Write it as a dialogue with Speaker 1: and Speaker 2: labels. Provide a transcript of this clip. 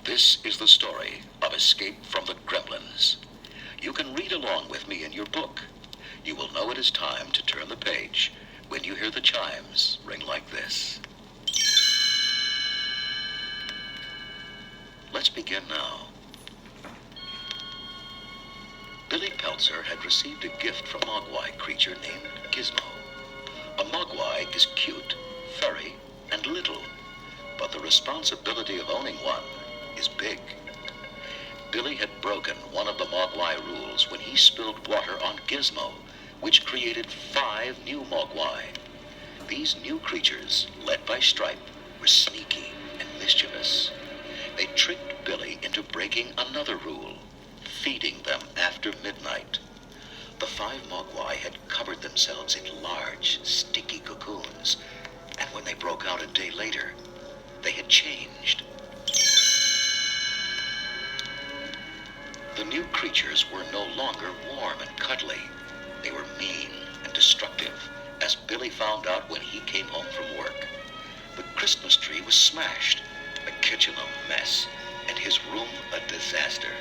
Speaker 1: This is the story of Escape from the Gremlins. You can read along with me in your book. You will know it is time to turn the page when you hear the chimes ring like this. Let's begin now. Billy Peltzer had received a gift from a mogwai creature named Gizmo. A mogwai is cute, furry, and little, but the responsibility of owning one is big. Billy had broken one of the mogwai rules when he spilled water on Gizmo, which created 5 new mogwai. These new creatures, led by Stripe, were sneaky and mischievous. They tricked Billy into breaking another rule, feeding them after midnight. The 5 mogwai had covered themselves in large, sticky cocoons, and when they broke out a day later, they had changed. The new creatures were no longer warm and cuddly. They were mean and destructive, as Billy found out when he came home from work. The Christmas tree was smashed, the kitchen a mess, and his room a disaster.